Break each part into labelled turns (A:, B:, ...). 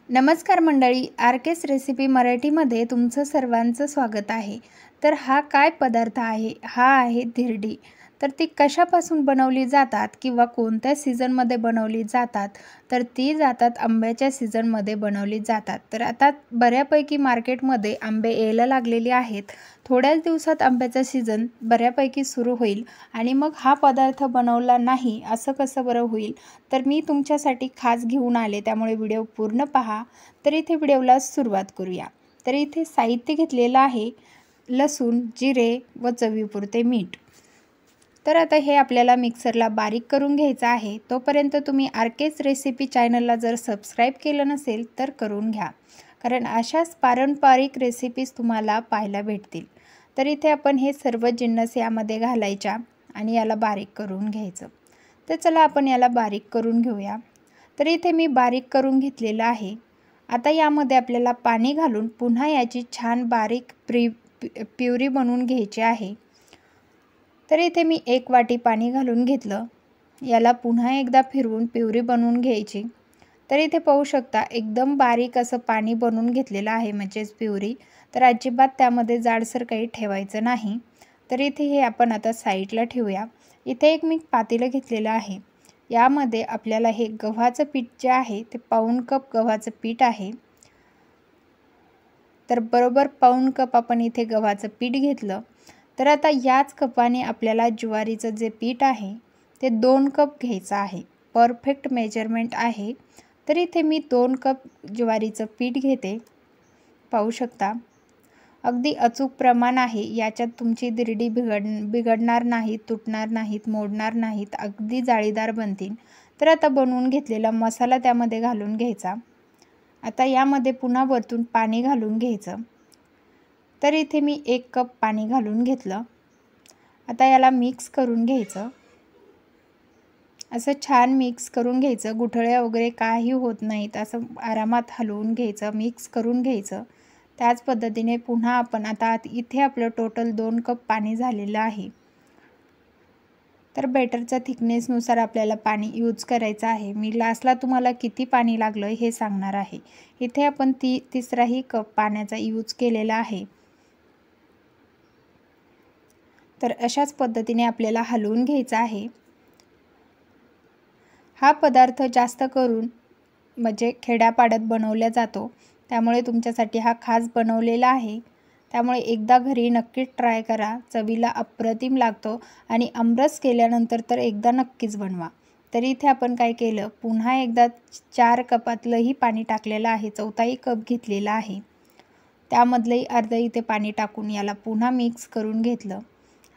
A: नमस्कार मंडळी, आरकेस रेसिपी मराठीमध्ये तुमचं सर्वांचं स्वागत आहे। तर हा काय पदार्थ आहे? हा आहे धिरडी। तर ती कशापासून बनवली जातात किंवा कोणत्या सीझनमध्ये बनवली जातात? तर ती जातात आंब्याच्या सीझनमध्ये बनवली जातात। तर आता बऱ्यापैकी मार्केटमध्ये आंबे यायला लागलेले आहेत। थोड्याच दिवसात आंब्याचा सीझन बऱ्यापैकी सुरू होईल आणि मग हा पदार्थ बनवला नाही असं कसं बरं होईल? तर मी तुमच्यासाठी खास घेऊन आले, त्यामुळे व्हिडिओ पूर्ण पहा। तर इथे व्हिडिओला सुरुवात करूया। तर इथे साहित्य घेतलेलं आहे लसूण, जिरे व चवीपुरते मीठ। तर आता हे आपल्याला मिक्सरला बारीक करून घ्यायचं आहे। तोपर्यंत तुम्ही आरकेस रेसिपी चॅनलला जर सबस्क्राईब केलं नसेल तर करून घ्या, कारण अशाच पारंपरिक रेसिपीज तुम्हाला पाहायला भेटतील। तर इथे आपण हे सर्व जिन्नस यामध्ये घालायच्या आणि याला बारीक करून घ्यायचं। तर चला आपण याला बारीक करून घेऊया। तर इथे मी बारीक करून घेतलेलं आहे। आता यामध्ये आपल्याला पाणी घालून पुन्हा याची छान बारीक प्युरी बनवून घ्यायची आहे। तर इथे मी 1 वाटी पाणी घालून घेतलं। याला पुन्हा एकदा फिरवून प्युरी बनवून घ्यायची। तर इथे पाहू शकता एकदम बारीक असं पाणी बनवून घेतलेलं आहे, म्हणजेच प्युरी। तर अजिबात त्यामध्ये जाडसर काही ठेवायचं नाही। तर इथे हे आपण आता साईडला ठेवूया। इथे एक मी पातेलं घेतलेलं आहे। यामध्ये आपल्याला हे गव्हाचं पीठ जे आहे ते पाऊण कप गव्हाचं पीठ आहे। तर बरोबर पाऊण कप आपण इथे गव्हाचं पीठ घेतलं। तर आता याच कपाने आपल्याला ज्वारीचं जे पीठ आहे ते 2 कप घ्यायचं आहे। परफेक्ट मेजरमेंट आहे। तर इथे मी 2 कप ज्वारीचं पीठ घेते। पाहू शकता अगदी अचूक प्रमाण आहे। याच्यात तुमची धिरडी बिघडणार नाही, तुटणार नाहीत, मोडणार नाहीत, अगदी जाळीदार बनतील। तर आता बनवून घेतलेला मसाला त्यामध्ये घालून घ्यायचा। आता यामध्ये पुन्हा वरतून पाणी घालून घ्यायचं। तर इथे मी 1 कप पाणी घालून घेतलं। आता याला मिक्स करून घ्यायचं। असं छान मिक्स करून घ्यायचं, गुठळ्या वगैरे काही होत नाहीत, असं आरामात हलवून घ्यायचं, मिक्स करून घ्यायचं। त्याच पद्धतीने पुन्हा आपण आता इथे आपलं टोटल 2 कप पाणी झालेलं आहे। तर बॅटरच्या थिकनेसनुसार आपल्याला पाणी यूज करायचं आहे। मी लास्टला तुम्हाला किती पाणी लागलं हे सांगणार आहे। इथे आपण तिसराही कप पाण्याचा यूज केलेला आहे। तर अशाच पद्धतीने आपल्याला हलवून घ्यायचं आहे। हा पदार्थ जास्त करून म्हणजे खेड्यापाड्यात बनवला जातो, त्यामुळे तुमच्यासाठी हा खास बनवलेला आहे। त्यामुळे एकदा घरी नक्कीच ट्राय करा, चवीला अप्रतिम लागतो आणि आमरस केल्यानंतर तर एकदा नक्कीच बनवा। तर इथे आपण काय केलं, पुन्हा एकदा 4 कपातलंही पाणी टाकलेलं आहे, चौथाही कप घेतलेला आहे। त्यामधलंही अर्ध इथे पाणी टाकून याला पुन्हा मिक्स करून घेतलं।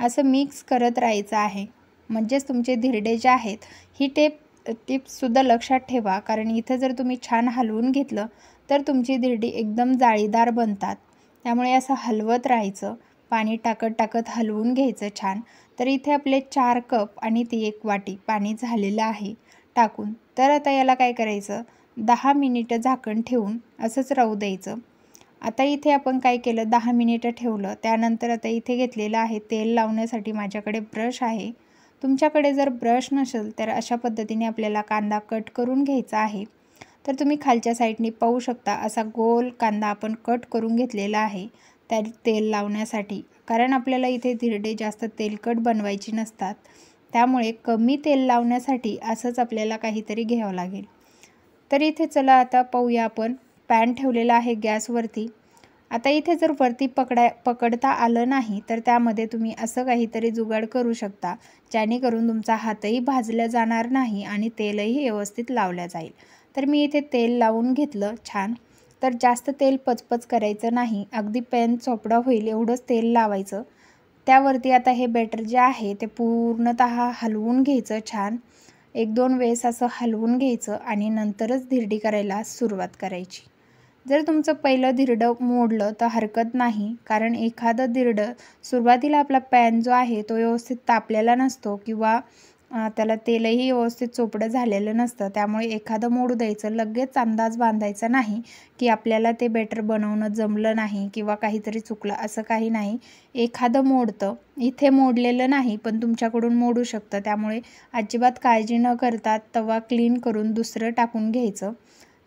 A: असं मिक्स करत राहायचं आहे, म्हणजेच तुमचे धिरडे जे आहेत ही टिप्ससुद्धा लक्षात ठेवा, कारण इथं जर तुम्ही छान हलवून घेतलं तर तुमची धिरडी एकदम जाळीदार बनतात। त्यामुळे असं हलवत राहायचं, पाणी टाकत हलवून घ्यायचं छान। तर इथे आपले 4 कप आणि ती 1 वाटी पाणी झालेलं आहे टाकून। तर आता याला काय करायचं, 10 मिनिटं झाकण ठेवून असंच राहू द्यायचं। आता इथे आपण काय केलं, 10 मिनिटं ठेवलं। त्यानंतर आता इथे घेतलेलं आहे तेल लावण्यासाठी माझ्याकडे ब्रश आहे। तुमच्याकडे जर ब्रश नसेल तर अशा पद्धतीने आपल्याला कांदा कट करून घ्यायचा आहे। तर तुम्ही खालच्या साईडने पाहू शकता असा गोल कांदा आपण कट करून घेतलेला आहे त्या तेल लावण्यासाठी, कारण आपल्याला इथे धिरडे जास्त तेलकट बनवायची नसतात। त्यामुळे कमी तेल लावण्यासाठी असंच आपल्याला काहीतरी घ्यावं लागेल। तर इथे चला आता पाहूया, आपण पॅन ठेवलेला आहे गॅसवरती। आता इथे जर वरती पकडता आलं नाही तर त्यामध्ये तुम्ही असं काहीतरी जुगाड करू शकता, जेणेकरून तुमचा हातही भाजला जाणार नाही आणि तेलही व्यवस्थित लावलं जाईल। तर मी इथे तेल लावून घेतलं छान। तर जास्त तेल पचपच करायचं नाही, अगदी पॅन चोपडा होईल एवढंच तेल लावायचं। त्यावरती आता हे बॅटर जे आहे ते पूर्णतः हलवून घ्यायचं छान, 1-2 वेळेस असं हलवून घ्यायचं आणि नंतरच धिरडी करायला सुरुवात करायची। जर तुमचं पहिलं धिरडं मोडलं तर हरकत नाही, कारण एखादं धिरडं सुरुवातीला आपला पॅन जो आहे तो व्यवस्थित तापलेला नसतो किंवा त्याला तेलही व्यवस्थित चोपडं झालेलं नसतं। त्यामुळे एखादं मोडू द्यायचं, लगेच अंदाज बांधायचा नाही की आपल्याला ते बॅटर बनवणं जमलं नाही किंवा काहीतरी चुकलं, असं काही नाही। एखादं मोडतं, इथे मोडलेलं नाही पण तुमच्याकडून मोडू शकतं। त्यामुळे अजिबात काळजी न करता तवा क्लीन करून दुसरं टाकून घ्यायचं।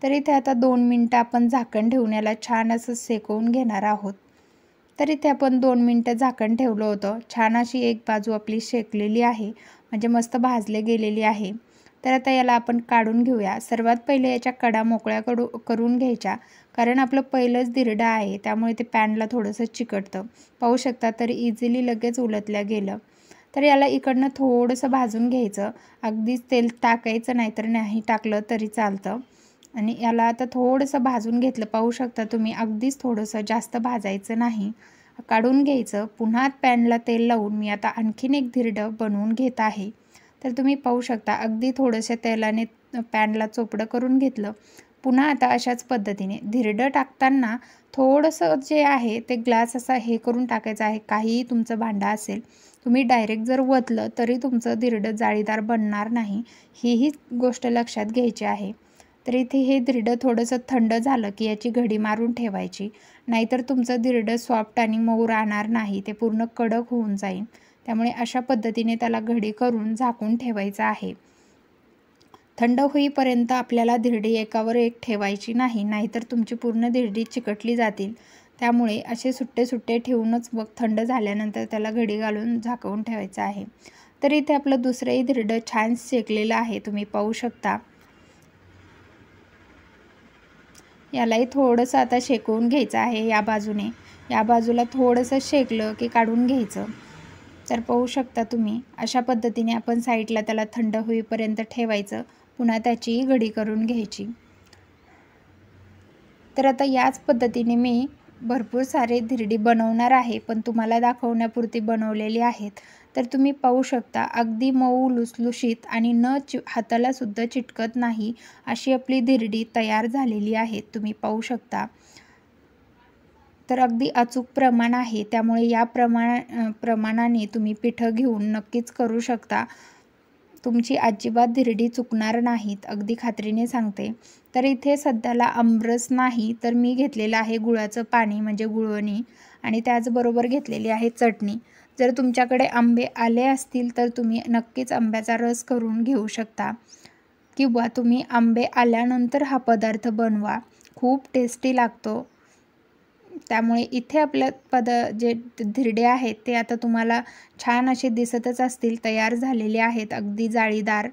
A: तर इथे आता 2 मिनटं आपण झाकण ठेवून याला छान असं शेकवून घेणार आहोत. तर इथे आपण 2 मिनटं झाकण ठेवलं होतं. छान अशी एक बाजू आपली शेकलेली आहे, म्हणजे मस्त भाजले गेलेली आहे. तर आता याला आपण काढून घेऊया. सर्वात पहिले याच्या कडा मोकळ्या करून घ्यायच्या, कारण आपलं पहिलंच धिरडं आहे, त्यामुळे ते पॅनला थोडंसं चिकटतं. पाहू शकता तर इझिली लगेच उलटल्या गेलं. तर याला इकडनं थोडंसं भाजून घ्यायचं. अगदीच तेल टाकायचं नाही, तर नाही टाकलं तरी चालतं. आणि याला आता थोडंसं भाजून घेतलं. पाहू शकता तुम्ही, अगदीच थोडंसं, जास्त भाजायचं नाही. काढून घ्यायचं. पुन्हा पॅनला तेल लावून मी आता आणखीन एक धिरडं बनवून घेत आहे. तर तुम्ही पाहू शकता अगदी थोडंसं तेलाने पॅनला चोपडं करून घेतलं. पुन्हा आता अशाच पद्धतीने धिरडं टाकताना थोडंसं जे आहे ते ग्लास असा हे करून टाकायचं आहे. काहीही तुमचं भांडं असेल, तुम्ही डायरेक्ट जर वतलं तरी तुमचं धिरडं जाळीदार बनणार नाही, ही गोष्ट लक्षात घ्यायची आहे. तर इथे हे धिरडं थोडंसं थंड झालं की याची घडी मारून ठेवायची, नाहीतर तुमचं धिरडं सॉफ्ट आणि मऊ राहणार नाही, ते पूर्ण कडक होऊन जाईल. त्यामुळे अशा पद्धतीने त्याला घडी करून झाकून ठेवायचं आहे. थंड होईपर्यंत आपल्याला धिरडी एकावर एक ठेवायची नाही, नाहीतर तुमची पूर्ण धिरडी चिकटली जातील. त्यामुळे असे सुट्टे सुट्टे ठेवूनच मग थंड झाल्यानंतर त्याला घडी घालून झाकवून ठेवायचं आहे. तर इथे आपलं दुसरंही धिरडं छान शेकलेलं आहे, तुम्ही पाहू शकता. यालाही थोडंसं आता शेकवून घ्यायचं आहे या बाजूने. या बाजूला थोडंसं शेकलं की काढून घ्यायचं. तर पाहू शकता तुम्ही, अशा पद्धतीने आपण साईडला त्याला थंड होईपर्यंत ठेवायचं. पुन्हा त्याची घडी करून घ्यायची. तर आता याच पद्धतीने मी भरपूर सारे धिरडी बनवणार आहे, पण तुम्हाला दाखवण्यापुरती बनवलेली आहेत. तर तुम्ही पाहू शकता अगदी मऊ लुसलुशीत आणि हाताला सुद्धा चिटकत नाही अशी आपली धिरडी तयार झालेली आहे, तुम्ही पाहू शकता. तर अगदी अचूक प्रमाण आहे, त्यामुळे या प्रमाणाने तुम्ही पिठं घेऊन नक्कीच करू शकता. तुमची अजिबात धिरडी चुकणार नाहीत, अगदी खात्रीने सांगते. तर इथे सध्याला आमरस नाही, तर मी घेतलेलं आहे गुळाचं पाणी, म्हणजे गुळवणी, आणि त्याचबरोबर घेतलेली आहे चटणी. जर तुमच्याकडे आंबे आले असतील तर तुम्ही नक्कीच आंब्याचा रस करून घेऊ शकता, किंवा तुम्ही आंबे आल्यानंतर हा पदार्थ बनवा, खूप टेस्टी लागतो. त्यामुळे इथे आपल्या जे धिरडे आहेत ते आता तुम्हाला छान असे दिसतच असतील, तयार झालेले आहेत. अगदी जाळीदार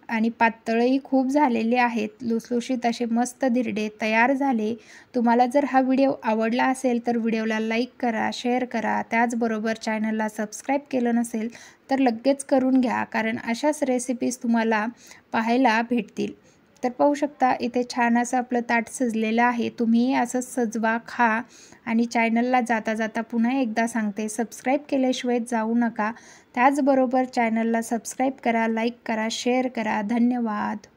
A: आणि पातळही खूप झालेले आहेत. लुसलुशीत असे मस्त धिरडे तयार झाले. तुम्हाला जर हा व्हिडिओ आवडला असेल तर व्हिडिओला लाईक करा, शेअर करा. त्याचबरोबर चॅनलला सबस्क्राईब केलं नसेल तर लगेच करून घ्या, कारण अशाच रेसिपीज तुम्हाला पाहायला भेटतील. तर पाहू शकता इथे छान असं आपलं ताट सजलेलं आहे. तुम्हीही असं सजवा, खा. आणि चॅनलला जाता जाता पुन्हा एकदा सांगते, सबस्क्राईब केल्याशिवाय जाऊ नका. त्याचबरोबर चॅनलला सबस्क्राईब करा, लाईक करा, शेअर करा. धन्यवाद.